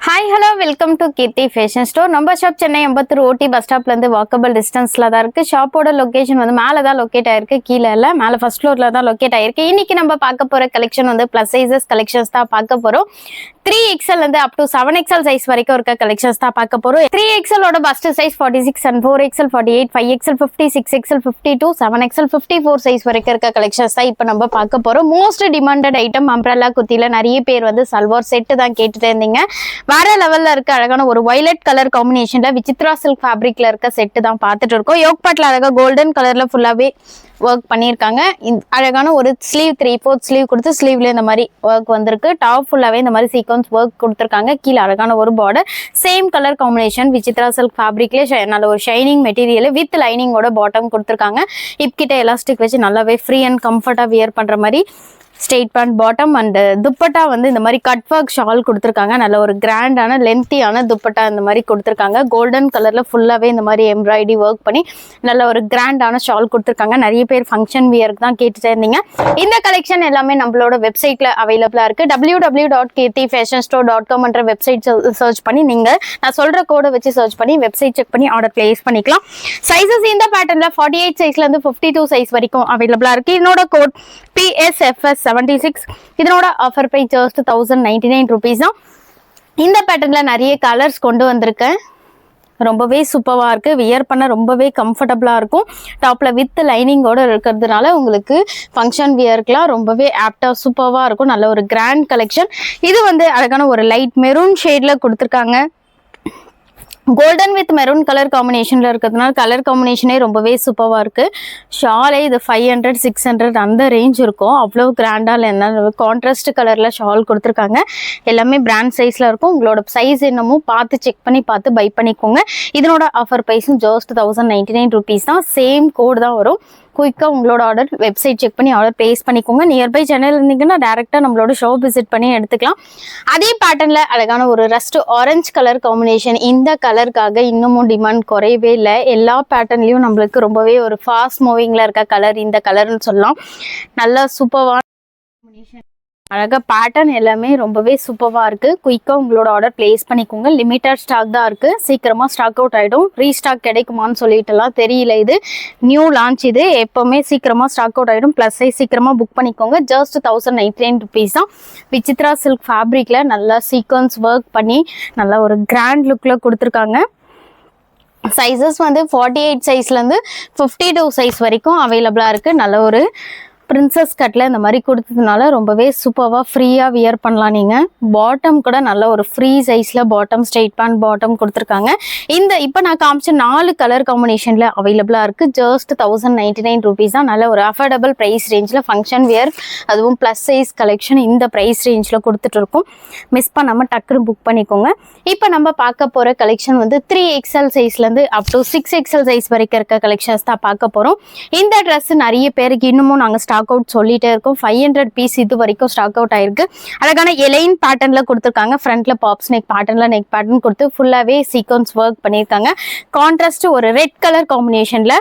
Hi hello welcome to Keerthi fashion store. நம்ம shop Chennai Ambattur OT bus ஸ்டாப்லேருந்து walkable டிஸ்டன்ஸில் தான் இருக்குது. ஷாப்போட லொக்கேஷன் வந்து மேலே தான் லொக்கேட் ஆயிருக்கு, கீழே இல்லை, மேலே ஃபர்ஸ்ட் ஃப்ளோரில் தான் லொக்கேட் ஆயிருக்கு. இன்னைக்கு நம்ம பார்க்க போகிற கலெக்ஷன் வந்து ப்ளஸ் சைஸஸ் கலெக்ஷன்ஸ் தான் பார்க்க போகிறோம். 3XL வந்து அப் டு 7XL சைஸ் வரைக்கும் இருக்க கலெக்ஷன்ஸ் தான் பார்க்க போகிறோம். 3XL ஓட first size 46 and 4XL 48, 5XL 50, 6XL 52, 7XL 54 size வரைக்கும் இருக்க கலெக்ஷன்ஸ் தான் இப்போ நம்ம பார்க்க போகிறோம். மோஸ்ட் டிமாண்டட் ஐட்டம் அம்ப்ரெல்லா குர்த்தியில் நிறைய பேர் வந்து சல்வார் செட்டு தான் கேட்டுட்டு இருந்தீங்க. வேற லெவல்ல இருக்க அழகான ஒரு வயலட் கலர் காம்பினேஷன்ல விசித்ரா சில்க் ஃபேப்ரிக்ல இருக்க செட்டு தான் பார்த்துட்டு இருக்கோம். யோக் பாட்ல அழகா கோல்டன் கலர்ல ஃபுல்லாவே ஒர்க் பண்ணியிருக்காங்க. அழகான ஒரு ஸ்லீவ் 3/4 ஸ்லீவ் கொடுத்து ஸ்லீவ்ல இந்த மாதிரி ஒர்க் வந்திருக்கு. டாப் ஃபுல்லாவே இந்த மாதிரி சீக்வன்ஸ் ஒர்க் கொடுத்துருக்காங்க. கீழே அழகான ஒரு border, same colour combination Vichitra silk ஃபேப்ரிக்லேயே நல்ல ஒரு ஷைனிங் மெட்டீரியல் வித் லைனிங்கோட பாட்டம் கொடுத்துருக்காங்க. கிட்ட எலாஸ்டிக் வச்சு நல்லாவே ஃப்ரீ அண்ட் கம்ஃபர்டா வியர் பண்ற மாதிரி straight pant bottom and dupatta வந்து இந்த மாதிரி கட் ஒர்க் ஷால் கொடுத்துருக்காங்க. நல்ல ஒரு கிராண்டான லென்த்தியான துப்பட்டா இந்த மாதிரி கொடுத்துருக்காங்க. கோல்டன் கலர்ல ஃபுல்லாவே இந்த மாதிரி எம்ப்ராய்டரி ஒர்க் பண்ணி நல்ல ஒரு கிராண்டான ஷால் கொடுத்துருக்காங்க. நிறைய பேர் ஃபங்க்ஷன் வியருக்கு தான் கேட்டுட்டு இருந்தீங்க. இந்த கலெக்ஷன் எல்லாமே நம்மளோட வெப்சைட்ல அவைலபிளா இருக்கு. www.kirthifashionstore.com என்ற வெப்சைட் சர்ச் பண்ணி நீங்க நான் சொல்ற கோடை வச்சு சர்ச் பண்ணி வெப்சைட் செக் பண்ணி ஆர்டர் பிளேஸ் பண்ணிக்கலாம். சைஸஸ் இந்த பேட்டர்ன்ல 48 சைஸ்ல இருந்து 52 சைஸ் வரைக்கும் அவைலபிளா இருக்கு. இதனோட கோட் PSFS 76. இதனோட ஆஃபர் பிரைஸ் ஜஸ்ட் 1099 rupees தான். இந்த பேட்டர்ன்ல நிறைய கலர்ஸ் கொண்டு வந்திருக்கேன். ரொம்பவே சூப்பரா இருக்கு, வியர் பண்ண ரொம்பவே கம்ஃபர்டபுளா இருக்கும். டாப்ல வித் லைனிங்கோட இருக்கிறதுனால உங்களுக்கு ஃபங்க்ஷன் வியர்க்குலாம் ரொம்பவே ஆப்டா சூப்பரா இருக்கும். நல்ல ஒரு கிராண்ட் கலெக்ஷன். இது வந்து அழகான ஒரு லைட் மெரூன் ஷேட்ல கொடுத்துருக்காங்க. கோல்டன் வித் மெரூன் கலர் காம்பினேஷன்ல இருக்கிறதுனால கலர் காம்பினேஷனே ரொம்பவே சூப்பரா இருக்கு. ஷாலே இது 500 600 அந்த ரேஞ்ச் இருக்கும். அவ்வளோ கிராண்டா என்ன கான்ட்ராஸ்ட் கலர்ல ஷால் கொடுத்துருக்காங்க. எல்லாமே பிராண்ட் சைஸ்ல இருக்கும். உங்களோட சைஸ் என்னமோ பார்த்து செக் பண்ணி பார்த்து பை பண்ணிக்கோங்க. இதனோட ஆஃபர் ப்ரைஸும் ஜஸ்ட் 1099 rupees தான். சேம் கோட் தான் வரும். குயிக்காக உங்களோட ஆர்டர் வெப்சைட் செக் பண்ணி ஆர்டர் பிளேஸ் பண்ணிக்கோங்க. நியர்பை சேனல் இருந்தீங்கன்னா டேரெக்டாக நம்மளோட ஷாப் விசிட் பண்ணி எடுத்துக்கலாம். அதே பேட்டர்னில் அழகான ஒரு ரஸ்ட் ஆரஞ்ச் கலர் காம்பினேஷன். இந்த கலருக்காக இன்னமும் டிமாண்ட் குறையவே இல்லை. எல்லா பேட்டர்ன்லையும் நம்மளுக்கு ரொம்பவே ஒரு ஃபாஸ்ட் மூவிங்கில் இருக்க கலர் இந்த கலர்னு சொல்லலாம். நல்லா சூப்பரான காம்பினேஷன். அழகா பேட்டர்ன் எல்லாமே ரொம்பவே சூப்பராக இருக்குது. குயிக்காக உங்களோட ஆர்டர் பிளேஸ் பண்ணிக்கோங்க. லிமிட்டட் ஸ்டாக் தான் இருக்குது. சீக்கிரமாக ஸ்டாக் அவுட் ஆகிடும். ரீஸ்டாக் கிடைக்குமான்னு சொல்லிட்டுலாம் தெரியல. இது நியூ லான்ச். இது எப்போவுமே சீக்கிரமாக ஸ்டாக் அவுட் ஆகிடும். ப்ளஸ் சைஸ் சீக்கிரமாக புக் பண்ணிக்கோங்க. ஜஸ்ட் 1099 rupees தான். விசித்ரா சில்க் ஃபேப்ரிக்கில் நல்லா சீக்வன்ஸ் ஒர்க் பண்ணி நல்லா ஒரு கிராண்ட் லுக்கில் கொடுத்துருக்காங்க. சைஸஸ் வந்து 48 சைஸ்லேருந்து 52 சைஸ் வரைக்கும் அவைலபிளாக இருக்குது. நல்ல ஒரு பிரின்சஸ் கட்டில் இந்த மாதிரி கொடுத்ததுனால ரொம்பவே சூப்பராக ஃப்ரீயாக வியர் பண்ணலாம். நீங்கள் பாட்டம் கூட நல்ல ஒரு ஃப்ரீ சைஸில் பாட்டம் ஸ்ட்ரெயிட் பேண்ட் பாட்டம் கொடுத்துருக்காங்க. இந்த இப்போ நான் காமிச்ச 4 கலர் காம்பினேஷனில் அவைலபிளாக இருக்குது. ஜஸ்ட் 1099 rupees தான். நல்ல ஒரு அஃபோர்டபுள் ப்ரைஸ் ரேஞ்சில் ஃபங்க்ஷன் வியர் அதுவும் ப்ளஸ் சைஸ் கலெக்ஷன் இந்த ப்ரைஸ் ரேஞ்சில் கொடுத்துட்ருக்கோம். மிஸ் பண்ணாமல் டக்குன்னு புக் பண்ணிக்கோங்க. இப்போ நம்ம பார்க்க போகிற கலெக்ஷன் வந்து 3XL சைஸ்லேருந்து up to 6XL size வரைக்கும் இருக்க கலெக்ஷன்ஸ் தான் பார்க்க போகிறோம். இந்த ட்ரெஸ் நிறைய பேருக்கு இன்னமும் நாங்கள் ஸ்டாக் அவுட் சொல்லிட்டே இருக்கும். 500 பீஸ் இது வரைக்கும் ஸ்டாக் அவுட் ஆயிருக்கு. அழகான எலைன் பேட்டர்ன்ல கொடுத்துருக்காங்க. ஃப்ரண்ட்ல பாப்ஸ் நெக் பேட்டர்ன்ல நெக் பேட்டர்ன் கொடுத்து ஃபுல்லாவே சீக்வன்ஸ் ஒர்க் பண்ணியிருக்காங்க. கான்ட்ராஸ்ட் ஒரு ரெட் கலர் காம்பினேஷன்ல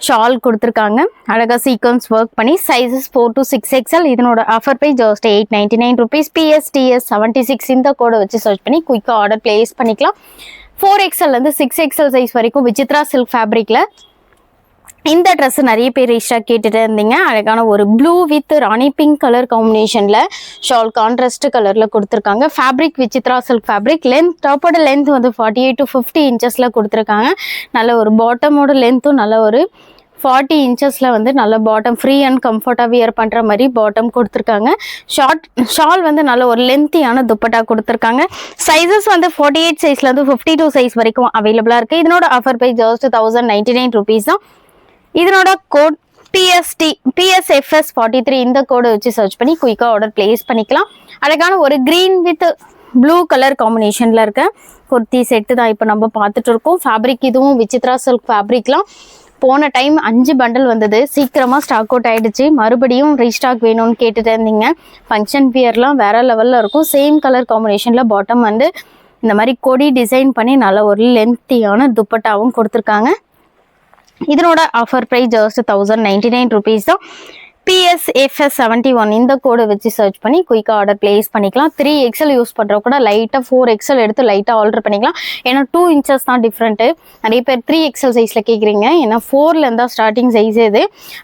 ஷால் கொடுத்துருக்காங்க. அழகா சீக்வன்ஸ் ஒர்க் பண்ணி சைஸஸ் 4 to 6XL. இதனோட offer price just 899 rupees. PSTS 76 இந்த கோடை வச்சு சர்ச் பண்ணி குயிக்காக ஆர்டர் பிளேஸ் பண்ணிக்கலாம். 4XL இருந்து 6XL சைஸ் வரைக்கும் விசித்ரா சில்க் ஃபேப்ரிக்ல இந்த ட்ரெஸ் நிறைய பேர் ரீஸ்டாக் கேட்டுட்டு இருந்தீங்க. அழகான ஒரு blue with rani pink colour காம்பினேஷன்ல ஷால் கான்ட்ராஸ்ட் கலர்ல கொடுத்துருக்காங்க. Fabric Vichitra silk fabric. Length டாப்போட லென்த் வந்து 48 to 50 inchesல கொடுத்துருக்காங்க. நல்ல ஒரு பாட்டமோட லென்த்தும் நல்ல ஒரு 40 inchesல வந்து நல்ல பாட்டம் ஃப்ரீ அண்ட் கம்ஃபர்ட்டாக வியர் பண்ணுற மாதிரி பாட்டம் கொடுத்துருக்காங்க. ஷால் வந்து நல்ல ஒரு லென்த்தியான துப்பட்டா கொடுத்துருக்காங்க. சைஸஸ் வந்து 48 சைஸ்லேருந்து 52 சைஸ் வரைக்கும் அவைலபிளாக இருக்குது. இதனோட ஆஃபர் ப்ரைஸ் ஜஸ்ட் 1099 rupees தான். இதனோட கோட் PSFS 43 இந்த கோடை வச்சு சர்ச் பண்ணி குயிக்காக ஆர்டர் பிளேஸ் பண்ணிக்கலாம். அழகான ஒரு கிரீன் வித் ப்ளூ கலர் காம்பினேஷனில் இருக்க குர்த்தி செட்டு தான் இப்போ நம்ம பார்த்துட்டு இருக்கோம். ஃபேப்ரிக் இதுவும் விசித்ரா சில்க் ஃபேப்ரிக்லாம் போன டைம் 5 பண்டல் வந்தது. சீக்கிரமாக ஸ்டாக் அவுட் ஆகிடுச்சு. மறுபடியும் ரீஸ்டாக் வேணும்னு கேட்டுட்டு இருந்தீங்க. ஃபங்க்ஷன் வியர்லாம் வேற லெவலில் இருக்கும். சேம் கலர் காம்பினேஷனில் பாட்டம் வந்து இந்த மாதிரி கொடி டிசைன் பண்ணி நல்ல ஒரு லென்த்தியான துப்பட்டாவும் கொடுத்துருக்காங்க. இதனோட ஆஃபர் பிரைஸ் ஜஸ்ட் 1099 rupees தான். PSFS71 இந்த கோடை வச்சு சர்ச் பண்ணி குயிக்காக ஆர்டர் பிளேஸ் பண்ணிக்கலாம். 3XL யூஸ் பண்ணுறவங்க கூட லைட்டாக 4XL எடுத்து லைட்டாக ஆர்டர் பண்ணிக்கலாம். ஏன்னா 2 inches தான் டிஃப்ரெண்ட்டு. நிறைய பேர் 3XL சைஸில் கேட்குறீங்க. ஏன்னா 4ல இருந்தா ஸ்டார்டிங் சைஸ் இது.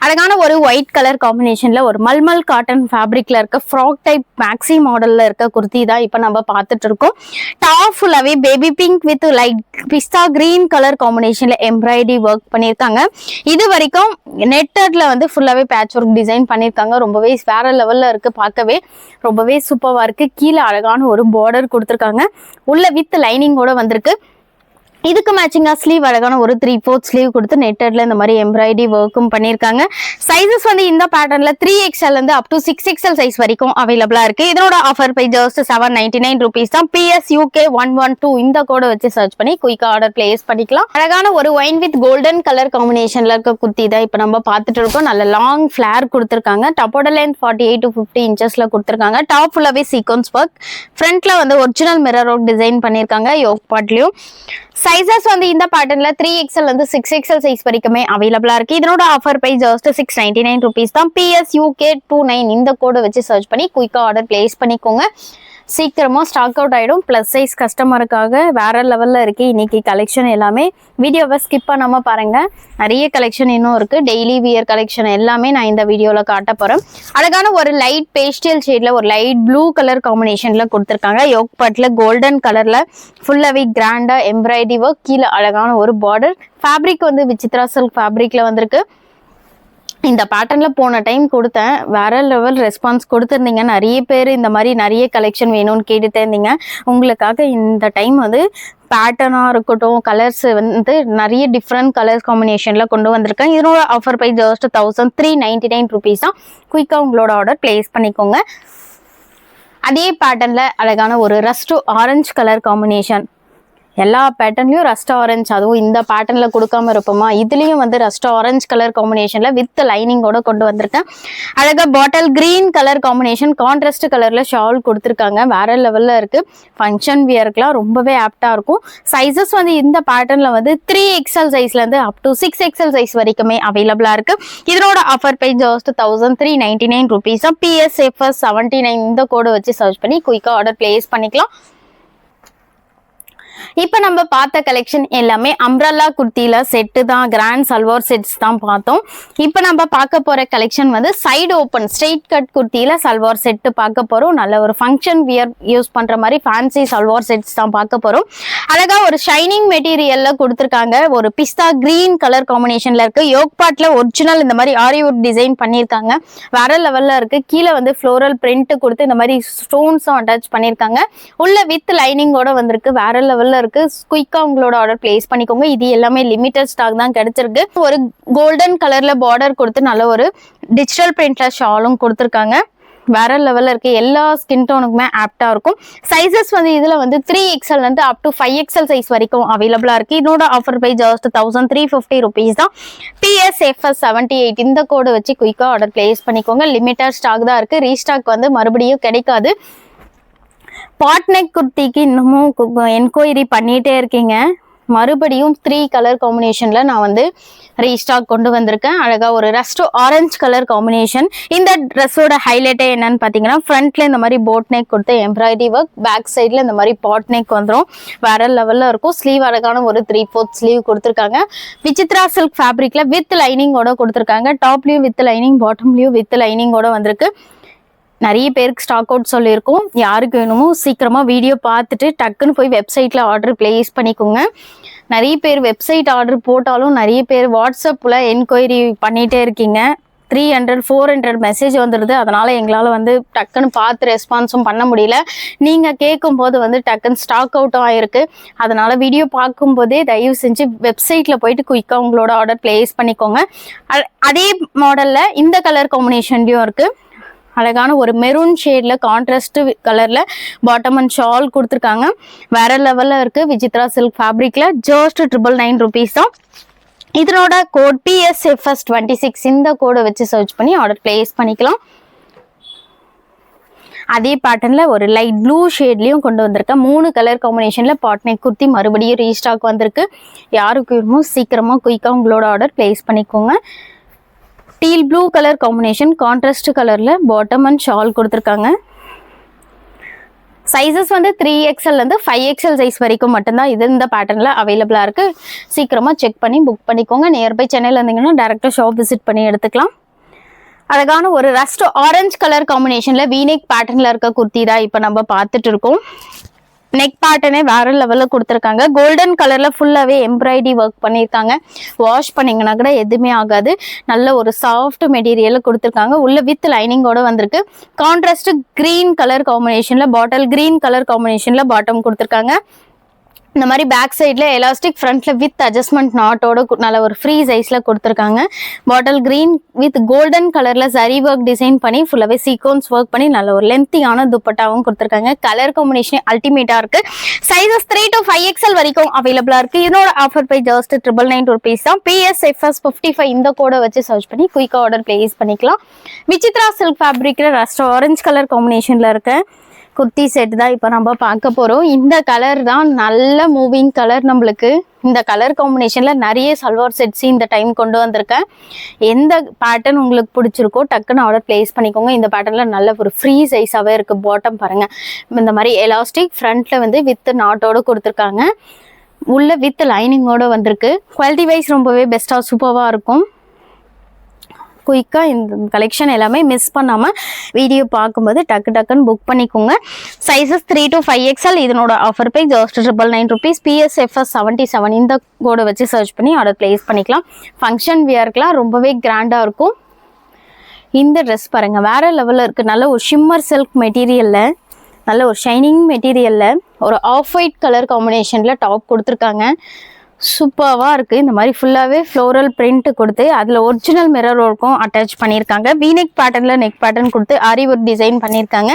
அழகான ஒரு ஒயிட் கலர் காம்பினேஷனில் ஒரு மல்மல் காட்டன் ஃபேப்ரிக்ல இருக்க ஃப்ராக் டைப் மேக்ஸி மாடலில் இருக்க குர்த்தி தான் இப்போ நம்ம பார்த்துட்டு இருக்கோம். டாப் ஃபுல்லாகவே baby pink with light pista green colour காம்பினேஷனில் எம்ப்ராய்டரி ஒர்க் பண்ணியிருக்காங்க. இது வரைக்கும் நெட்டட்ல வந்து ஃபுல்லாகவே பேட்ச் ஒர்க் டிசைன் பண்ணியிருக்காங்க. ரொம்பவே வேற லெவல்ல இருக்கு. பார்க்கவே ரொம்பவே சூப்பரா இருக்கு. கீழே அழகான ஒரு பார்டர் கொடுத்துருக்காங்க. உள்ள வித் லைனிங்கோட வந்திருக்கு. இதுக்கு மேட்சிங்கா ஸ்லீவ் அழகான ஒரு 3/4 ஸ்லீவ் கொடுத்து நெட்டட்ல இந்த மாதிரி எம்ப்ராய்டரி ஒர்க்கும் பண்ணியிருக்காங்க. சைசஸ் வந்து இந்த பேட்டர்ன்ல 3XL இருந்து அப் டு 6XL சைஸ் வரைக்கும் அவைலபிளா இருக்கு. இதனோட ஆஃபர் பிரைஸ் ஜஸ்ட் 799 rupees தான். PSUK112 இந்த கோடை வச்சு சர்ச் பண்ணி குயிக்கா ஆர்டர் பிளேஸ் பண்ணிக்கலாம். அழகான ஒரு ஒயின் வித் கோல்டன் கலர் காம்பினேஷன்ல இருக்க குர்த்தி தான் இப்போ நம்ம பார்த்துட்டு இருக்கோம். நல்ல லாங் ஃபிளேர் கொடுத்துருக்காங்க. டாப்போட லென்த் 48 to 50 inchesல கொடுத்துருக்காங்க. டாப் ஃபுல்லாவே சீக்வன்ஸ் ஒர்க். ஃப்ரண்ட்ல வந்து ஒரிஜினல் மிரர் ஒர்க் டிசைன் பண்ணியிருக்காங்க. யோக் பார்ட்லயும் சைசஸ் வந்து இந்த பேட்டர்ன்ல 3XL வந்து 6XL சைஸ் வரைக்குமே அவைலபிளா இருக்கு. இதனோட ஆஃபர் பிரைஸ் ஜஸ்ட் 699 rupees தான். PSUK29 இந்த கோடை வச்சு சர்ச் பண்ணி குயிக்கா ஆர்டர் பிளேஸ் பண்ணிக்கோங்க. சீக்கிரமா ஸ்டாக் அவுட் ஆயிடும். பிளஸ் சைஸ் கஸ்டமருக்காக வேற லெவல்ல இருக்கு இன்னைக்கு கலெக்ஷன் எல்லாமே. வீடியோவை ஸ்கிப் பண்ணாம பாருங்க. நிறைய கலெக்ஷன் இன்னும் இருக்கு. டெய்லி வியர் கலெக்ஷன் எல்லாமே நான் இந்த வீடியோல காட்ட போறேன். அழகான ஒரு லைட் பேஸ்டல் ஷேட்ல ஒரு லைட் ப்ளூ கலர் காம்பினேஷன்ல கொடுத்துருக்காங்க. யோக் பட்ல கோல்டன் கலர்ல ஃபுல்லாவே கிராண்டா எம்ப்ராய்டரி ஒர்க். கீழே அழகான ஒரு பார்டர். ஃபேப்ரிக் வந்து விசித்ரா சில்க் ஃபேப்ரிக்ல வந்திருக்கு. இந்த பேட்டர்ன்ல போன டைம் கொடுத்தேன். வேற லெவல் ரெஸ்பான்ஸ் கொடுத்துருந்தீங்க. நிறைய பேர் இந்த மாதிரி நிறைய கலெக்ஷன் வேணும்னு கேட்டுட்டே இருந்தீங்க. உங்களுக்காக இந்த டைம் வந்து பேட்டர்னாக இருக்கட்டும், கலர்ஸ் வந்து நிறைய டிஃப்ரெண்ட் கலர்ஸ் காம்பினேஷனில் கொண்டு வந்திருக்கேன். இதனோட ஆஃபர் ப்ரைஸ் ஜஸ்ட் 1399 rupees தான். குயிக்காக உங்களோட ஆர்டர் பிளேஸ் பண்ணிக்கோங்க. அதே பேட்டர்னில் அழகான ஒரு ரஸ்ட் ஆரஞ்சு கலர் காம்பினேஷன். எல்லா பேட்டர்ன்லயும் ரஸ்ட் ஆரஞ்சு, அதுவும் இந்த பேட்டர்ன்ல கொடுக்காம இருப்போமா, இதுலயும் வந்து ரஸ்ட் ஆரஞ்சு கலர் காம்பினேஷன்ல வித் லைனிங்கோட கொண்டு வந்திருக்கேன். அழகா பாட்டில் கிரீன் கலர் காம்பினேஷன், கான்ட்ராஸ்ட் கலர்ல ஷால் கொடுத்துருக்காங்க. வேற லெவல்ல இருக்கு. ஃபங்க்ஷன் வியருக்குலாம் ரொம்பவே ஆப்டா இருக்கும். சைசஸ் வந்து இந்த பேட்டர்ன்ல வந்து 3XL சைஸ்ல இருந்து அப் டு 6XL சைஸ் வரைக்குமே அவைலபிளா இருக்கு. இதனோட ஆஃபர் பிரைஸ் ஜஸ்ட் 1399 rupees தான். PSFS79 இந்த கோடை வச்சு சர்ச் பண்ணி குயிக்கா ஆர்டர் பிளேஸ் பண்ணிக்கலாம். இப்போ நம்ம பார்த்த கலெக்ஷன் எல்லாமே அம்ப்ரல்லா குர்த்தியில செட்டு தான். கிராண்ட் சல்வார் செட்ஸ் தான் பார்த்தோம். இப்போ நம்ம பார்க்க போற கலெக்ஷன் வந்து சைடு ஓப்பன் ஸ்ட்ரெயிட் கட் குர்த்தியில சல்வார் செட்டு பார்க்க போறோம். நல்ல ஒரு ஃபங்க்ஷன் வியர் யூஸ் பண்ற மாதிரி ஃபேன்சி சல்வார் செட்ஸ் தான் பார்க்க போறோம். அழகா ஒரு ஷைனிங் மெட்டீரியல்ல கொடுத்துருக்காங்க. ஒரு பிஸ்தா கிரீன் கலர் காம்பினேஷன்ல இருக்கு. யோக் பார்ட்ல ஒரிஜினல் இந்த மாதிரி ஆரி ஒர்க் டிசைன் பண்ணியிருக்காங்க. வேற லெவல்ல இருக்கு. கீழே வந்து ஃப்ளோரல் பிரிண்ட் கொடுத்து இந்த மாதிரி ஸ்டோன்ஸும் அட்டாச் பண்ணியிருக்காங்க. உள்ள வித் லைனிங்கோட வந்திருக்கு. வேற லெவல்ல இருக்கு. குயிக்கா உங்களோட ஆர்டர் பிளேஸ் பண்ணிக்கோங்க. இது எல்லாமே லிமிடெட் ஸ்டாக் தான் கிடைச்சிருக்கு. ஒரு கோல்டன் கலர்ல பார்டர் கொடுத்து நல்ல ஒரு டிஜிட்டல் பிரிண்ட்ல ஷாலும் கொடுத்துருக்காங்க. வேற லெவல்ல இருக்கு. எல்லா ஸ்கின் டோனுக்குமே ஆப்டா இருக்கும். சைசஸ் வந்து இதுல வந்து 3XL இருந்து அப் டு 5XL சைஸ் வரைக்கும் அவைலபிளா இருக்கு. இதோட ஆஃபர் பிரைஸ் ஜஸ்ட் 1350 rupees தான். PSFS78 இந்த கோடை வச்சு குயிக்கா ஆர்டர் பிளேஸ் பண்ணிக்கோங்க. லிமிடெட் ஸ்டாக் தான் இருக்கு. ரீஸ்டாக் வந்து மறுபடியும் கிடைக்காது. பாட்நெக் குர்த்திக்கு இன்னமும் என்கொயரி பண்ணிட்டே இருக்கீங்க. மறுபடியும் 3 கலர் காம்பினேஷன்ல நான் வந்து ரீஸ்டாக் கொண்டு வந்திருக்கேன். அழகா ஒரு ரஸ்ட் ஆரஞ்சு கலர் காம்பினேஷன். இந்த ட்ரெஸ்ஸோட ஹைலைட்டே என்னன்னு பாத்தீங்கன்னா, ஃப்ரண்ட்ல இந்த மாதிரி போட் நெக் கொடுத்து எம்ப்ராய்டரி ஒர்க், பேக் சைட்ல இந்த மாதிரி பாட் நெக் வந்துடும். வேற லெவல்ல இருக்கும். ஸ்லீவ் அழகான ஒரு 3/4 ஸ்லீவ் கொடுத்துருக்காங்க. விசித்ரா சில்க் ஃபேப்ரிக்ல வித் லைனிங்கோட கொடுத்துருக்காங்க. டாப்லயும் வித் லைனிங், பாட்டம்லயும் வித் லைனிங்கோட வந்திருக்கு. நிறைய பேருக்கு ஸ்டாக் அவுட் சொல்லியிருக்கோம். யாருக்கு வேணுமோ சீக்கிரமா வீடியோ பார்த்துட்டு டக்குன்னு போய் வெப்சைட்ல ஆர்டர் பிளேஸ் பண்ணிக்கோங்க. நிறைய பேர் வெப்சைட் ஆர்டர் போட்டாலும் நிறைய பேர் வாட்ஸ்அப்ல என்கொயரி பண்ணிட்டே இருக்கீங்க. 300-400 மெசேஜ் வந்துடுது. அதனால எங்களால் வந்து டக்குன்னு பார்த்து ரெஸ்பான்ஸும் பண்ண முடியல. நீங்கள் கேட்கும் போது வந்து டக்குன்னு ஸ்டாக் அவுட்டும் ஆயிருக்கு. அதனால வீடியோ பார்க்கும்போதே தயவு செஞ்சு வெப்சைட்டில் போயிட்டு குயிக்காக உங்களோட ஆர்டர் பிளேஸ் பண்ணிக்கோங்க. அதே மாடலில் இந்த கலர் காம்பினேஷன்லையும் இருக்குது. அழகான ஒரு மெரூன் ஷேட்ல கான்ட்ராஸ்ட் கலர்ல பாட்டம் அண்ட் ஷால் கொடுத்துருக்காங்க. வேற லெவல்ல இருக்கு. விசித்ரா சில்க் ஃபேப்ரிக்ல ஜஸ்ட் 999 rupees தான். இதனோட கோட் PSFS26 இந்த கோடை வச்சு சர்ச் பண்ணி ஆர்டர் பிளேஸ் பண்ணிக்கலாம். அதே பேட்டர்ன்ல ஒரு லைட் ப்ளூ ஷேட்லயும் கொண்டு வந்திருக்கேன். 3 கலர் காம்பினேஷன்ல பாட்நெக் குர்த்தி மறுபடியும் ரீஸ்டாக் வந்திருக்கு. யாருக்கு வேணுமோ சீக்கிரமா குயிக்கா உங்களோட ஆர்டர் பிளேஸ் பண்ணிக்கோங்க. Deal blue colour combination, contrast கலர்ல பாட்டம் அண்ட் ஷால் கொடுத்துருக்காங்க. சைஸஸ் வந்து 3XL இருந்து 5XL சைஸ் வரைக்கும் மட்டும்தான் இது இந்த பேட்டர்ன்ல அவைலபிளா இருக்கு. சீக்கிரமா செக் பண்ணி புக் பண்ணிக்கோங்க. நியர்பை சென்னையில இருந்தீங்கன்னா டைரக்டா ஷாப் விசிட் பண்ணி எடுத்துக்கலாம். அழகான ஒரு ரஸ்ட் ஆரஞ்சு கலர் காம்பினேஷன்ல வீநெக் பேட்டர்ன்ல இருக்க குர்த்தி தான் இப்ப நம்ம பார்த்துட்டு இருக்கோம். நெக் பேட்டர்னே வேற லெவல்ல கொடுத்துருக்காங்க. கோல்டன் கலர்ல ஃபுல்லாவே எம்ப்ராய்டரி ஒர்க் பண்ணியிருக்காங்க. வாஷ் பண்ணீங்கன்னா கூட எதுவுமே ஆகாது. நல்ல ஒரு சாஃப்ட் மெட்டீரியல் கொடுத்துருக்காங்க. உள்ள வித் லைனிங்கோட வந்திருக்கு. கான்ட்ராஸ்ட் கிரீன் கலர் காம்பினேஷன்ல பாட்டில் கிரீன் கலர் காம்பினேஷன்ல பாட்டம் கொடுத்துருக்காங்க. இந்த மாதிரி பேக் சைட்ல எலாஸ்டிக், ஃப்ரண்ட்ல வித் அட்ஜஸ்ட்மெண்ட் நாட்டோட நல்ல ஒரு ஃப்ரீ சைஸ்ல கொடுத்துருக்காங்க. பாட்டில் கிரீன் வித் கோல்டன் கலர்ல சரி ஒர்க் டிசைன் பண்ணி ஃபுல்லாவே சீக்வன்ஸ் ஒர்க் பண்ணி நல்ல ஒரு லென்த்தியான துப்பட்டாவும் கொடுத்துருக்காங்க. கலர் காம்பினேஷன் அல்டிமேட்டா இருக்கு. சைஸஸ் 3 to 5XL வரைக்கும் அவைலபிளா இருக்கு. இதோட ஆஃபர் பிரைஸ் ஜஸ்ட் 999 rupees தான். PSFS 55 இந்த கோடை வச்சு சர்ச் பண்ணி குயிக்கா ஆர்டர் பிளேஸ் பண்ணிக்கலாம். விசித்ரா சில்க் ஃபேப்ரிக்ல ரஸ்ட் ஆரஞ்சு கலர் காம்பினேஷன்ல இருக்கு குர்த்தி செட் தான் இப்போ நம்ம பார்க்க போறோம். இந்த கலர் தான் நல்ல மூவிங் கலர். நம்மளுக்கு இந்த கலர் காம்பினேஷன்ல நிறைய சல்வார் செட்ஸ் இந்த டைம் கொண்டு வந்திருக்கேன். எந்த பேட்டர்ன் உங்களுக்கு பிடிச்சிருக்கோ டக்குன்னு ஆர்டர் பிளேஸ் பண்ணிக்கோங்க. இந்த பேட்டர்ன்ல நல்ல ஒரு ஃப்ரீ சைஸாவே இருக்கு. பாட்டம் பாருங்க, இந்த மாதிரி எலாஸ்டிக், ஃப்ரண்ட்ல வந்து வித் நாட்டோட கொடுத்துருக்காங்க. உள்ள வித் லைனிங்கோட வந்திருக்கு. குவாலிட்டி வைஸ் ரொம்பவே பெஸ்டா சூப்பராக இருக்கும். குயிக்காக இந்த கலெக்ஷன் எல்லாமே மிஸ் பண்ணாமல் வீடியோ பார்க்கும்போது டக்குன்னு புக் பண்ணிக்கோங்க. Sizes 3 to 5XL. இதனோட offer price just 999 rupees. PSFS 77 இந்த கோடை வச்சு சர்ச் பண்ணி ஆர்டர் பிளேஸ் பண்ணிக்கலாம். ஃபங்க்ஷன் வியர்க்கெலாம் ரொம்பவே கிராண்டாக இருக்கும். இந்த ட்ரெஸ் பாருங்க வேற லெவலில் இருக்குது. நல்ல ஒரு ஷிம்மர் சில்க் மெட்டீரியலில், நல்ல ஒரு ஷைனிங் மெட்டீரியலில் ஒரு ஆஃப் ஒயிட் கலர் காம்பினேஷனில் டாப் கொடுத்துருக்காங்க. சூப்பராக இருக்குது. இந்த மாதிரி ஃபுல்லாகவே ஃப்ளோரல் பிரிண்ட் கொடுத்து அதில் ஒரிஜினல் மிரர் ஒர்க்கும் அட்டாச் பண்ணியிருக்காங்க. வீநெக் பேட்டர்னில் நெக் பேட்டர்ன் கொடுத்து ஆரி ஒர்க் டிசைன் பண்ணியிருக்காங்க.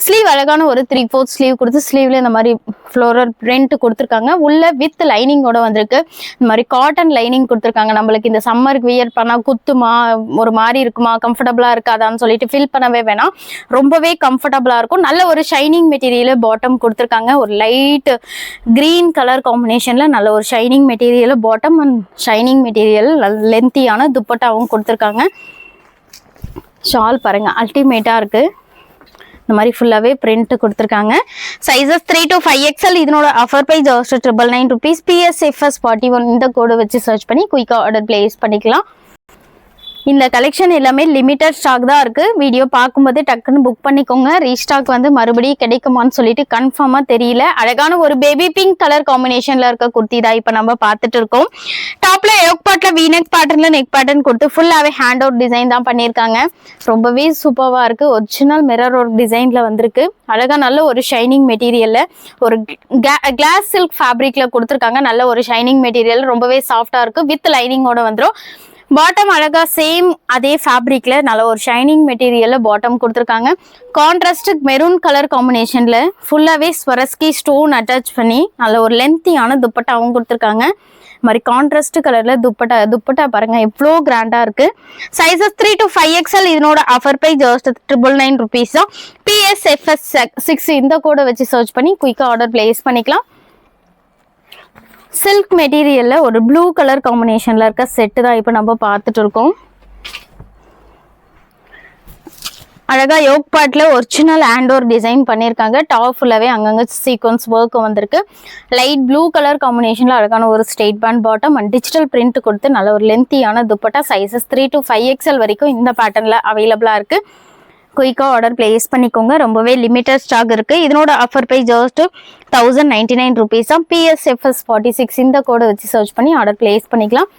ஸ்லீவ் அழகான ஒரு 3/4 ஸ்லீவ் கொடுத்து ஸ்லீவ்ல இந்த மாதிரி ஃப்ளோரல் பிரிண்ட் கொடுத்துருக்காங்க. உள்ள வித் லைனிங்கோட வந்திருக்கு. இந்த மாதிரி காட்டன் லைனிங் கொடுத்துருக்காங்க. நம்மளுக்கு இந்த சம்மருக்கு வியர் பண்ணால் குத்துமா, ஒரு மாதிரி இருக்குமா, கம்ஃபர்டபுளாக இருக்காதான்னு சொல்லிட்டு ஃபீல் பண்ணவே வேணாம். ரொம்பவே கம்ஃபர்டபுளாக இருக்கும். நல்ல ஒரு ஷைனிங் மெட்டீரியல் பாட்டம் கொடுத்துருக்காங்க. ஒரு லைட் கிரீன் கலர் காம்பினேஷனில் நல்ல ஒரு shining material bottom and shining material லென்த்தியான துப்பட்டாவும் கொடுத்துருக்காங்க. ஷால் பாருங்க அல்டிமேட்டா இருக்கு. இந்த மாதிரி ஃபுல்லாவே பிரிண்ட் கொடுத்துருக்காங்க. Sizes 3 to 5XL. இதனோட offer price just 999 rupees. PSFS 41 இந்த கோடை வச்சு சர்ச் பண்ணி குயிக்கா ஆர்டர் பிளேஸ் பண்ணிக்கலாம். இந்த கலெக்ஷன் எல்லாமே லிமிட்டட் ஸ்டாக் தான் இருக்கு. வீடியோ பார்க்கும்போது டக்குன்னு புக் பண்ணிக்கோங்க. ரீஸ்டாக் வந்து மறுபடியும் கிடைக்குமான்னு சொல்லிட்டு கன்ஃபார்மா தெரியல. அழகான ஒரு பேபி பிங்க் கலர் காம்பினேஷன்ல இருக்க குர்த்தி தான் இப்ப நம்ம பார்த்துட்டு இருக்கோம். டாப்ல யோக் பார்ட்ல வீநெக் பேட்டர்ன்ல நெக் பேட்டர்ன் கொடுத்து ஃபுல்லாவே ஹேண்ட் அவுட் டிசைன் தான் பண்ணியிருக்காங்க. ரொம்பவே சூப்பரா இருக்கு. ஒரிஜினல் மிரர் ஒர்க் டிசைன்ல வந்திருக்கு. அழகா நல்ல ஒரு ஷைனிங் மெட்டீரியல்ல ஒரு கிளாஸ் சில்க் ஃபேப்ரிக்ல கொடுத்துருக்காங்க. நல்ல ஒரு ஷைனிங் மெட்டீரியல் ரொம்பவே சாஃப்டா இருக்கு. வித் லைனிங்கோட வந்துடும். பாட்டம் அழகா சேம் அதே ஃபேப்ரிக்ல நல்ல ஒரு ஷைனிங் மெட்டீரியல்ல பாட்டம் கொடுத்துருக்காங்க. கான்ட்ராஸ்ட் மெரூன் கலர் காம்பினேஷன்ல ஃபுல்லாவே ஸ்வரஸ்கி ஸ்டோன் அட்டாச் பண்ணி நல்ல ஒரு லென்த்தியான துப்பட்டாவும் கொடுத்துருக்காங்க. மாதிரி கான்ட்ராஸ்ட் கலர்ல துப்பட்டா பாருங்க எவ்வளோ கிராண்டா இருக்கு. Sizes 3 to 5XL. இதனோட ஆஃபர் பிரைஸ் ஜஸ்ட் 999 rupees தான். PSFS 6 இந்த கோடை வச்சு சர்ச் பண்ணி குயிக்கா ஆர்டர் பிளேஸ் பண்ணிக்கலாம். சில்க் மெட்டீரியல்ல ஒரு ப்ளூ கலர் காம்பினேஷன்ல இருக்க செட்டு தான் இப்போ நம்ம பார்த்துட்டு இருக்கோம். அழகா யோக் பார்ட்ல ஒரிஜினல் ஹேண்டோர் டிசைன் பண்ணியிருக்காங்க. டாப் ஃபுல்லாவே அங்கங்க சீக்வன்ஸ் ஒர்க் வந்திருக்கு. லைட் ப்ளூ கலர் காம்பினேஷன்ல அழகான ஒரு straight pant bottom and digital print கொடுத்து நல்ல ஒரு லென்த்தியான துப்பட்டா. சைஸஸ் 3 to 5XL வரைக்கும் இந்த பேட்டர்ன்ல அவைலபிளா இருக்கு. குயிக்கா ஆர்டர் பிளேஸ் பண்ணிக்கோங்க. ரொம்பவே லிமிட்டட் ஸ்டாக் இருக்கு. இதனோட ஆஃபர் பிரைஸ் ஜஸ்ட் 1099 rupees தான். PSFS 46 இந்த கோடை வச்சு சர்ச் பண்ணி ஆர்டர் பிளேஸ் பண்ணிக்கலாம்.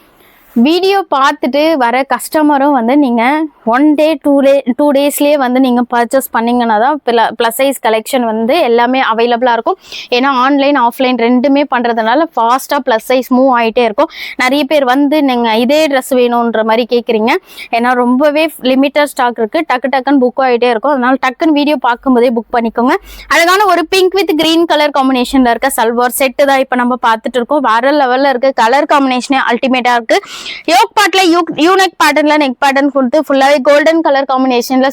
வீடியோ பார்த்துட்டு வர கஸ்டமரும் வந்து நீங்கள் 1 day 2 daysலேயே வந்து நீங்கள் பர்ச்சேஸ் பண்ணிங்கன்னா தான் ப்ளஸ் சைஸ் கலெக்ஷன் வந்து எல்லாமே அவைலபிளாக இருக்கும். ஏன்னா ஆன்லைன் ஆஃப்லைன் ரெண்டுமே பண்ணுறதுனால ஃபாஸ்ட்டாக ப்ளஸ் சைஸ் மூவ் ஆகிட்டே இருக்கும். நிறைய பேர் வந்து நீங்கள் இதே ட்ரெஸ் வேணுன்ற மாதிரி கேட்குறீங்க. ஏன்னா ரொம்பவே லிமிட்டட் ஸ்டாக் இருக்குது. டக்குன்னு புக் ஆகிட்டே இருக்கும். அதனால டக்குன்னு வீடியோ பார்க்கும்போதே புக் பண்ணிக்கோங்க. அழகான ஒரு பிங்க் வித் கிரீன் கலர் காம்பினேஷனில் இருக்க சல்வார் செட்டு தான் இப்போ நம்ம பார்த்துட்டு இருக்கோம். வேற லெவலில் இருக்குது. கலர் காம்பினேஷனே அல்டிமேட்டாக இருக்குது. யோக் பார்ட்ல யூனெக் பேட்டர்ன்ல நெக் பேட்டர்ன் கொடுத்து ஃபுல்லாவே கோல்டன் கலர் காம்பினேஷன்ல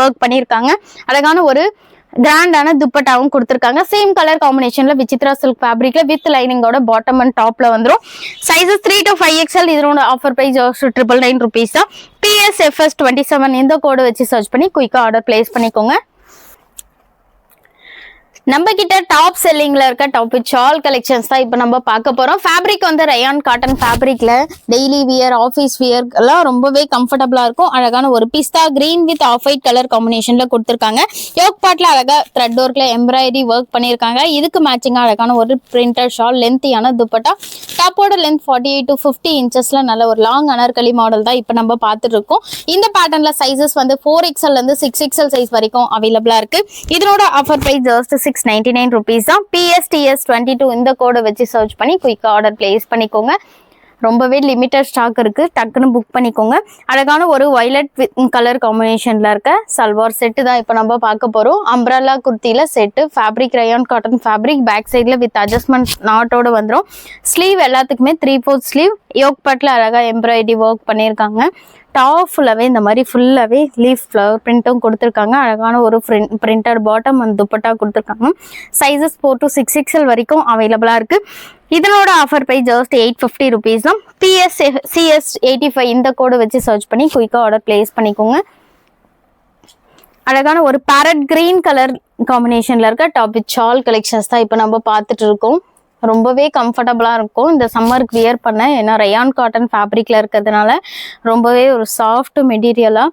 ஒர்க் பண்ணியிருக்காங்க. அழகான ஒரு கிராண்டான துப்பட்டாவும் கொடுத்துருக்காங்க. சேம் கலர் காம்பினேஷன்ல விசித்ரா சில்க் ஃபேப்ரிக்ல வித் லைனிங்கோட பாட்டம் அண்ட் டாப்ல வந்துடும். Sizes 3 to 5XL. இதனோட ஆஃபர் பிரைஸ் 999 rupees தான். PSFS 27 இந்த கோடு வச்சு சர்ச் பண்ணி குயிக்கா ஆர்டர் பிளேஸ் பண்ணிக்கோங்க. நம்ம கிட்ட டாப் செல்லிங்ல இருக்க டாப் வித் ஷால் கலெக்ஷன்ஸ் தான் இப்போ நம்ம பார்க்க போறோம். ஃபேப்ரிக் வந்து ரயான் காட்டன் ஃபேப்ரிக்ல டெய்லி வியர், ஆஃபீஸ் வியர் எல்லாம் ரொம்பவே கம்ஃபர்டபுளா இருக்கும். அழகான ஒரு pista green with off white colour காம்பினேஷன்ல கொடுத்துருக்காங்க. யோக் பார்ட்ல அழகா த்ரெட் ஒர்க்ல எம்ப்ராய்டரி ஒர்க் பண்ணிருக்காங்க. இதுக்கு மேட்சிங்கா அழகான ஒரு பிரிண்டட் ஷால், லென்த்தியான துப்பட்டா. டாப்போட லென்த் 48 to 50 inchesல நல்ல ஒரு லாங் அனார்கலி மாடல் தான் இப்போ நம்ம பார்த்துட்டு இருக்கோம். இந்த பேட்டர்ன்ல சைசஸ் வந்து 4XL இருந்து 6XL சைஸ் வரைக்கும் அவைலபிளா இருக்கு. இதனோட ஆஃபர் பிரைஸ் ஜஸ்ட் 699 rupees தான். PSTS 22 இந்த கோடை வச்சு சர்ச் பண்ணி குயிக்கா ஆர்டர் பிளேஸ் பண்ணிக்கோங்க. ரொம்பவே லிமிட்டட் ஸ்டாக் இருக்கு, டக்குன்னு புக் பண்ணிக்கோங்க. அழகான ஒரு வயலட் கலர் காம்பினேஷன்ல இருக்க சல்வார் செட்டு தான் இப்போ நம்ம பார்க்க போறோம். அம்ப்ரல்லா குர்த்தியில set, fabric rayon cotton fabric, back சைட்ல வித் அட்ஜஸ்ட்மெண்ட் நாட்டோட வந்துடும். ஸ்லீவ் எல்லாத்துக்குமே 3/4 ஸ்லீவ். யோக் பட்ல அழகா எம்ப்ராய்டரி ஒர்க் பண்ணியிருக்காங்க. டாப் ஃபுல்லாகவே இந்த மாதிரி ஃபுல்லாகவே லீஃப் ஃப்ளவர் பிரிண்ட்டும் கொடுத்துருக்காங்க. அழகான ஒரு பிரிண்டட் பாட்டம் அண்ட் துப்பட்டா கொடுத்துருக்காங்க. சைஸஸ் 4 to 6XL வரைக்கும் அவைலபிளாக இருக்குது. இதனோட ஆஃபர் பிரைஸ் ஜஸ்ட் 850 rupees தான். PSCS 85 இந்த கோடு வச்சு சர்ச் பண்ணி குயிக்காக ஆர்டர் பிளேஸ் பண்ணிக்கோங்க. அழகான ஒரு பேரட் கிரீன் கலர் காம்பினேஷனில் இருக்க டாப் வித் ஷால் கலெக்ஷன்ஸ் தான் இப்போ நம்ம பார்த்துட்டு இருக்கோம். ரொம்பவே கம்ஃபர்டபுளாக இருக்கும் இந்த சம்மருக்கு வியர் பண்ண. ஏன்னா ரயான் காட்டன் ஃபேப்ரிக்கில் இருக்கிறதுனால ரொம்பவே ஒரு சாஃப்ட் மெட்டீரியலாக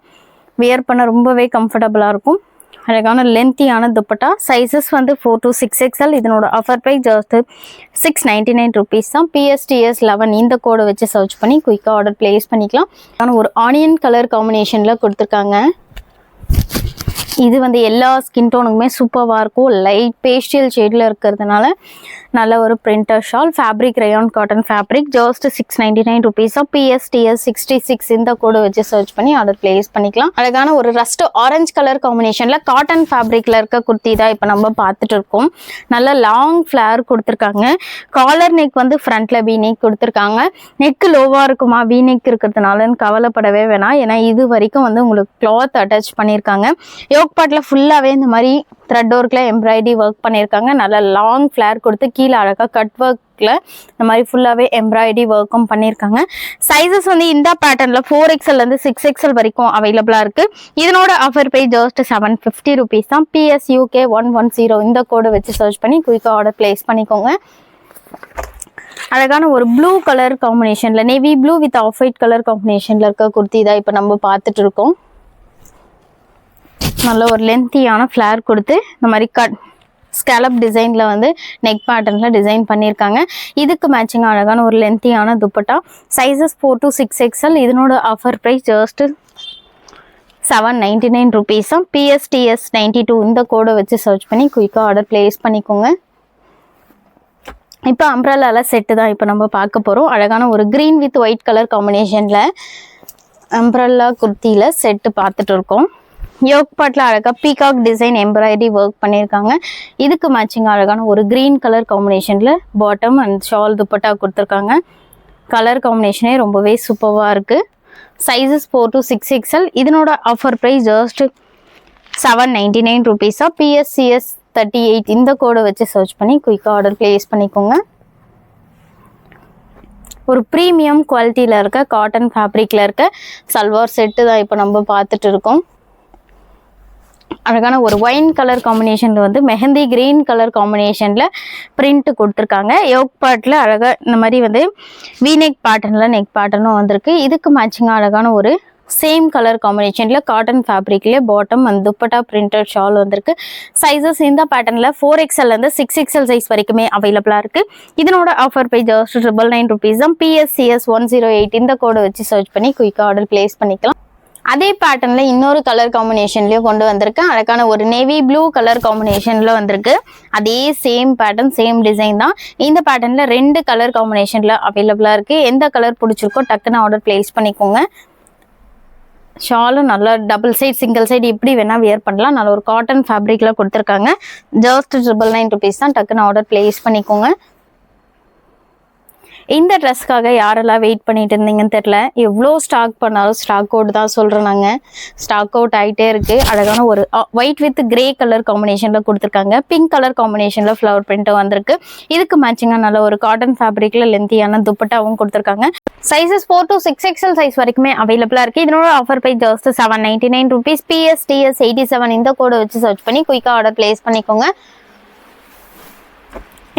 வியர் பண்ண ரொம்பவே கம்ஃபர்டபுளாக இருக்கும். அழகான லென்த்தியான துப்பட்டா. சைஸஸ் வந்து 4 to 6XL. இதனோட ஆஃபர் ப்ரைஸ் ஜஸ்ட் 699 rupees தான். PSTS 11 இந்த கோடை வச்சு சர்ச் பண்ணி குயிக்காக ஆர்டர் பிளேஸ் பண்ணிக்கலாம். ஆனால் ஒரு ஆனியன் கலர் காம்பினேஷனில் கொடுத்துருக்காங்க. இது வந்து எல்லா ஸ்கின் டோனுக்குமே சூப்பராக இருக்கும். லைட் பேஸ்டியல் ஷேடில் இருக்கிறதுனால நல்ல ஒரு printed shawl. Fabric rayon cotton fabric just 699 rupees. PSTS 66 இந்த கோடு வச்சு சர்ச் பண்ணி ஆர்டர் பிளேஸ் பண்ணிக்கலாம். அழகான ஒரு ரஸ்ட் ஆரஞ்சு கலர் காம்பினேஷனில் காட்டன் ஃபேப்ரிக்கில் இருக்க குர்த்தி தான் இப்போ நம்ம பார்த்துட்டு இருக்கோம். நல்ல லாங் ஃப்ளேர் கொடுத்துருக்காங்க. காலர் நெக் வந்து ஃப்ரண்ட்ல வி நெக் கொடுத்துருக்காங்க. நெக்கு லோவாக இருக்குமா, வி நெக் இருக்கிறதுனாலன்னு கவலைப்படவே வேணாம். ஏன்னா இது வரைக்கும் வந்து உங்களுக்கு கிளாத் அட்டாச் பண்ணியிருக்காங்க. யோக் பார்ட்ல ஃபுல்லாகவே இந்த மாதிரி த்ரெட் ஒர்க்ல எம்ப்ராய்டரி ஒர்க் பண்ணியிருக்காங்க. நல்ல லாங் ஃப்ளேர் கொடுத்து கீழே அழகாக கட் ஒர்க்ல இந்த மாதிரி ஃபுல்லாகவே எம்ப்ராய்டரி ஒர்க்கும் பண்ணியிருக்காங்க. சைஸஸ் வந்து இந்த பேட்டர்னில் 4XL இருந்து 6XL வரைக்கும் அவைலபிளாக இருக்கு. இதனோட ஆஃபர் பிரைஸ் ஜஸ்ட் 750 rupees தான். PSUK 110 இந்த கோடை வச்சு சர்ச் பண்ணி குயிக்காக ஆர்டர் பிளேஸ் பண்ணிக்கோங்க. அழகான ஒரு ப்ளூ கலர் காம்பினேஷன்ல, navy blue with off white colour காம்பினேஷன்ல இருக்க குர்த்தி தான் இப்போ நம்ம பார்த்துட்டு இருக்கோம். நல்ல ஒரு லென்த்தியான ஃப்ளேர் கொடுத்து இந்த மாதிரி ஸ்கேலப் டிசைனில் வந்து நெக் பேட்டர்னில் டிசைன் பண்ணியிருக்காங்க. இதுக்கு மேட்சிங்காக அழகான ஒரு லென்த்தியான துப்பட்டா. Sizes 4 to 6XL. இதனோட offer price just 799 rupees. PSTS 92 இந்த கோடை வச்சு சர்ச் பண்ணி குயிக்காக ஆர்டர் பிளேஸ் பண்ணிக்கோங்க. இப்போ அம்ப்ரல்லால செட்டு தான் இப்போ நம்ம பார்க்க போகிறோம். அழகான ஒரு க்ரீன் வித் ஒயிட் கலர் காம்பினேஷனில் அம்ப்ரல்லா குர்த்தியில் செட்டு பார்த்துட்டு இருக்கோம். யோக் பார்ட்ல அழகா பீகாக் டிசைன் எம்ப்ராய்டரி ஒர்க் பண்ணியிருக்காங்க. இதுக்கு மேட்சிங் அழகான ஒரு கிரீன் கலர் காம்பினேஷன்ல பாட்டம் அண்ட் ஷால் துப்பட்டா கொடுத்துருக்காங்க. கலர் காம்பினேஷனே ரொம்பவே சூப்பராக இருக்கு. Sizes 4 to 6XL. இதனோட offer price just 799 rupees. PSCS 38 இந்த கோடை வச்சு சர்ச் பண்ணி குயிக்காக ஆர்டர் பிளேஸ் பண்ணிக்கோங்க. ஒரு ப்ரீமியம் குவாலிட்டியில் இருக்க காட்டன் ஃபேப்ரிக்ல இருக்க சல்வார் செட்டு தான் இப்போ நம்ம பார்த்துட்டு இருக்கோம். அழகான ஒரு ஒயின் கலர் காம்பினேஷன்ல வந்து மெஹந்தி கிரீன் கலர் காம்பினேஷன்ல பிரிண்ட் கொடுத்துருக்காங்க. யோக் பார்ட்ல அழகா இந்த மாதிரி வந்து வீநெக் பேட்டர்ன்ல நெக் பேட்டர்னும் வந்திருக்கு. இதுக்கு மேட்சிங்கா அழகான ஒரு சேம் கலர் காம்பினேஷன்ல காட்டன் ஃபேப்ரிக்ல bottom and dupatta printed shawl வந்திருக்கு. சைஸஸ் இந்த பேட்டர்ன்ல 4XL இருந்து 6XL சைஸ் வரைக்குமே அவைலபிளா இருக்கு. இதனோட ஆஃபர் பிரைஸ் ஜஸ்ட் 999 rupees தான். PSCS 108 இந்த கோடை வச்சு சர்ச் பண்ணி குயிக்கா ஆர்டர் பிளேஸ் பண்ணிக்கலாம். அதே பேட்டர்ன்ல இன்னொரு கலர் காம்பினேஷன்லயும் கொண்டு வந்திருக்கேன். அழகான ஒரு நேவி ப்ளூ கலர் காம்பினேஷன்ல வந்திருக்கு. அதே சேம் பேட்டர்ன் சேம் டிசைன் தான். இந்த பேட்டர்ன்ல 2 கலர் காம்பினேஷன்ல அவைலபிளா இருக்கு. எந்த கலர் பிடிச்சிருக்கோ டக்குன்னு ஆர்டர் பிளேஸ் பண்ணிக்கோங்க. ஷாலும் நல்லா டபுள் சைட் சிங்கிள் சைடு இப்படி வேணா வியர் பண்ணலாம். நல்ல ஒரு காட்டன் ஃபேப்ரிக்ல கொடுத்துருக்காங்க. ஜஸ்ட் 999 rupees தான். டக்குன்னு ஆர்டர் பிளேஸ் பண்ணிக்கோங்க. இந்த ட்ரெஸ்க்காக யாரெல்லாம் வெயிட் பண்ணிட்டு இருந்தீங்கன்னு தெரியல. எவ்வளோ ஸ்டாக் பண்ணாலும் ஸ்டாக் அவுட் தான் சொல்கிறோம். நாங்கள் ஸ்டாக் அவுட் ஆகிட்டே இருக்குது. அழகான ஒரு ஒயிட் வித் கிரே கலர் காம்பினேஷனில் கொடுத்துருக்காங்க. பிங்க் கலர் காம்பினேஷனில் ஃப்ளவர் பிரிண்ட்டும் வந்திருக்கு. இதுக்கு மேட்சிங்காக நல்ல ஒரு காட்டன் ஃபேப்ரிக்கில் லென்த்தியான துப்பட்டாவும் கொடுத்துருக்காங்க. சைஸஸ் 4 to 6XL சைஸ் வரைக்குமே அவைலபிளாக இருக்குது. இதனோட offer price just 799 rupees. PSTS 87 இந்த கோடை வச்சு சர்ச் பண்ணி குயிக்காக ஆர்டர் பிளேஸ் பண்ணிக்கோங்க.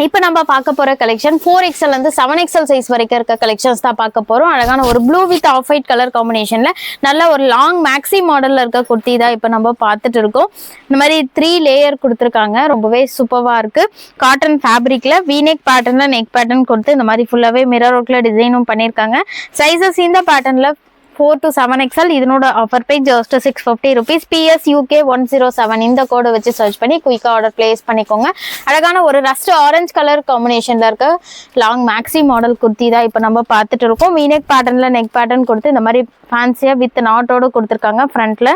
இப்போ நம்ம பார்க்க போகிற கலெக்ஷன் 4XL வந்து 7XL சைஸ் வரைக்கும் இருக்க கலெக்ஷன்ஸ் தான் பார்க்க போகிறோம். அழகான ஒரு blue with off white colour காம்பினேஷனில் நல்ல ஒரு லாங் மேக்ஸி மாடலில் இருக்க குர்த்தி தான் இப்போ நம்ம பார்த்துட்டு இருக்கோம். இந்த மாதிரி 3 லேயர் கொடுத்துருக்காங்க. ரொம்பவே சூப்பராக இருக்குது. காட்டன் ஃபேப்ரிக்கில் வீநெக் பேட்டர்னில் நெக் பேட்டர்ன் கொடுத்து இந்த மாதிரி ஃபுல்லாகவே மிரர் ஒர்க்கில் டிசைனும் பண்ணியிருக்காங்க. சைஸஸ் இந்த பேட்டர்னில் 4 to 7XL. இதனோட offer price just 650 rupees. PSUK 107 இந்த கோடை வச்சு சர்ச் பண்ணி குயிக்காக ஆர்டர் பிளேஸ் பண்ணிக்கோங்க. அழகான ஒரு ரஸ்ட் ஆரஞ்சு கலர் காம்பினேஷனில் இருக்க லாங் மேக்ஸி மாடல் குர்த்தி தான் இப்போ நம்ம பார்த்துட்டு இருக்கோம். வீநெக் பேட்டர்னில் நெக் பேட்டர்ன் கொடுத்து இந்த மாதிரி ஃபேன்சியாக வித் நாட்டோடு கொடுத்துருக்காங்க ஃப்ரண்ட்டில்.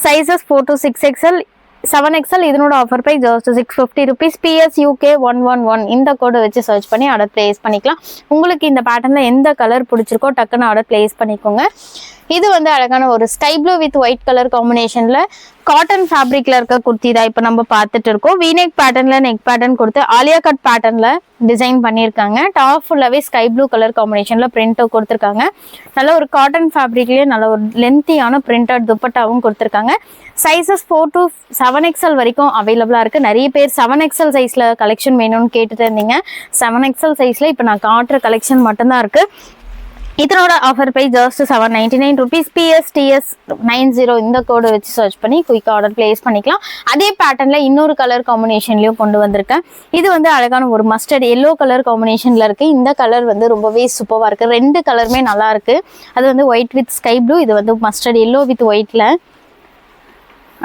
Sizes 4 to 6XL 7XL. இதனோட offer price just 650 rupees. PSUK 111 இந்த கோடை வச்சு சர்ச் பண்ணி ஆர்டர் பிளேஸ் பண்ணிக்கலாம். உங்களுக்கு இந்த பேட்டர்னில் எந்த கலர் பிடிச்சிருக்கோ டக்குன்னு ஆர்டர் பிளேஸ் பண்ணிக்கோங்க. இது வந்து அழகான ஒரு sky blue with white colour காம்பினேஷனில் காட்டன் ஃபேப்ரிக்கில் இருக்க குர்த்தி தான் இப்போ நம்ம பார்த்துட்டு இருக்கோம். வீநெக் பேட்டர்னில் நெக் பேட்டர்ன் கொடுத்து ஆலியா கட் பேட்டர்னில் டிசைன் பண்ணியிருக்காங்க. டாப் ஃபுல்லாகவே ஸ்கை ப்ளூ கலர் காம்பினேஷனில் பிரிண்ட்டும் கொடுத்துருக்காங்க. நல்ல ஒரு காட்டன் ஃபேப்ரிக்லேயே நல்ல ஒரு லென்த்தியான பிரிண்டட் துப்பட்டாவும் கொடுத்துருக்காங்க. சைஸஸ் 4 to 7XL வரைக்கும் அவைலபிளாக இருக்குது. நிறைய பேர் 7XL சைஸில் கலெக்ஷன் வேணும்னு கேட்டுட்டு இருந்தீங்க. 7XL சைஸில் இப்போ நான் காட்டுற கலெக்ஷன் மட்டும்தான் இருக்குது. இதனோட offer price just 799 rupees. PSTS 90 இந்த கோடை வச்சு சர்ச் பண்ணி குயிக்காக ஆர்டர் பிளேஸ் பண்ணிக்கலாம். அதே பேட்டர்னில் இன்னொரு கலர் காம்பினேஷன்லையும் கொண்டு வந்திருக்கேன். இது வந்து அழகான ஒரு மஸ்டர்ட் எல்லோ கலர் காம்பினேஷனில் இருக்குது. இந்த கலர் வந்து ரொம்பவே சூப்பராக இருக்குது. 2 கலருமே நல்லா இருக்குது. அது வந்து ஒயிட் வித் ஸ்கை ப்ளூ, இது வந்து மஸ்டர்ட் எல்லோ வித் ஒயிட்டில்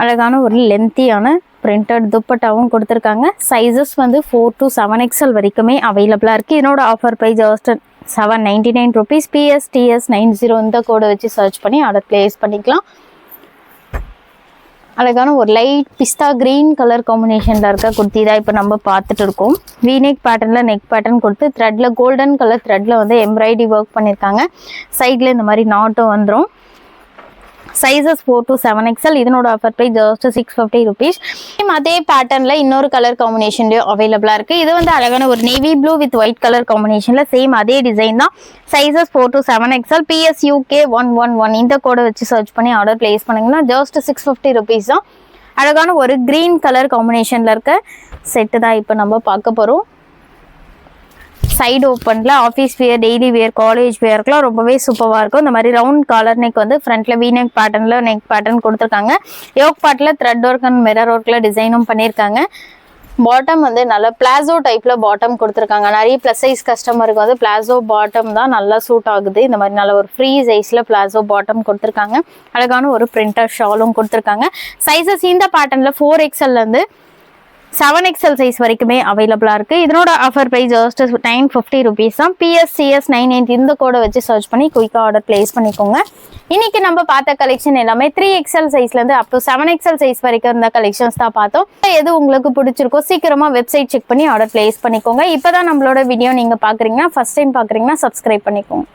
அழகான ஒரு லென்த்தியான பிரிண்டட் துப்பட்டாவும் கொடுத்துருக்காங்க. சைஸஸ் வந்து 4 to 7XL வரைக்குமே அவைலபிளாக இருக்குது. இதனோட offer price just 799 rupees. PSTS 90 இந்த கோடை வச்சு சர்ச் பண்ணி ஆர்டர் பிளேஸ் பண்ணிக்கலாம். அழகான ஒரு லைட் பிஸ்தா கிரீன் கலர் காம்பினேஷனில் இருக்க குர்த்தி தான் இப்போ நம்ம பார்த்துட்டு இருக்கோம். வீநெக் பேட்டர்னில் நெக் பேட்டர்ன் கொடுத்து த்ரெட்டில் கோல்டன் கலர் த்ரெட்டில் வந்து எம்ப்ராய்டரி ஒர்க் பண்ணியிருக்காங்க. சைடில் இந்த மாதிரி நாட்டும் வந்துடும். Sizes 4 to 7XL. இதனோட ஆஃபர் ப்ரைஸ் ஜஸ்ட் 650 rupees. அதே பேட்டர்னில் இன்னொரு கலர் காம்பினேஷன்லேயும் அவைலபிளாக இருக்குது. இது வந்து அழகான ஒரு navy blue with white colour காம்பினேஷனில் சேம் அதே டிசைன் தான். Sizes 4 to 7XL. PSUK 111 இந்த கோடை வச்சு சர்ச் பண்ணி ஆர்டர் பிளேஸ் பண்ணிங்கன்னா ஜஸ்ட் 650 rupees தான். அழகான ஒரு க்ரீன் கலர் காம்பினேஷனில் இருக்க செட்டு தான் இப்போ நம்ம பார்க்க போகிறோம். சைடு ஓப்பனில் office wear, daily wear, college வேர்க்கெலாம் ரொம்பவே சூப்பராக இருக்கும். இந்த மாதிரி ரவுண்ட் காலர் நெக் வந்து ஃப்ரண்ட்டில் வீநெக் பேட்டர்னில் நெக் பேட்டர்ன் கொடுத்துருக்காங்க. யோக் பார்ட்டில் த்ரெட் ஒர்க் அண்ட் மிரர் ஒர்க்கில் டிசைனும் பண்ணியிருக்காங்க. பாட்டம் வந்து நல்ல பிளாசோ டைப்பில் பாட்டம் கொடுத்துருக்காங்க. நிறைய ப்ளஸ் சைஸ் கஸ்டமருக்கு வந்து பிளாசோ பாட்டம் தான் நல்லா சூட் ஆகுது. இந்த மாதிரி நல்ல ஒரு ஃப்ரீ சைஸில் பிளாசோ பாட்டம் கொடுத்துருக்காங்க. அழகான ஒரு பிரிண்டர் ஷாலும் கொடுத்துருக்காங்க. சைஸஸ் இந்த பேட்டர்னில் 4XLலேருந்து 7XL சைஸ் வரைக்குமே அவைலபிளாக இருக்குது. இதனோட ஆஃபர் ப்ரைஸ் ஜஸ்ட் 950 rupees தான். PSCS 990 இந்த கோடை வச்சு சர்ச் பண்ணி குயிக்காக ஆர்டர் பிளேஸ் பண்ணிக்கோங்க. இன்றைக்கி நம்ம பார்த்த கலெக்ஷன் எல்லாமே 3XL சைஸ்லேருந்து up to 7XL size வரைக்கும் இருந்த கலெக்ஷன்ஸ் தான் பார்த்தோம். எது உங்களுக்கு பிடிச்சிருக்கோ சீக்கிரமாக வெப்சைட் செக் பண்ணி ஆர்டர் பிளேஸ் பண்ணிக்கோங்க. இப்போ தான் நம்மளோட வீடியோ நீங்கள் பார்க்குறீங்கன்னா, ஃபஸ்ட் டைம் பார்க்குறீங்கன்னா சப்ஸ்கிரைப் பண்ணிக்கோங்க.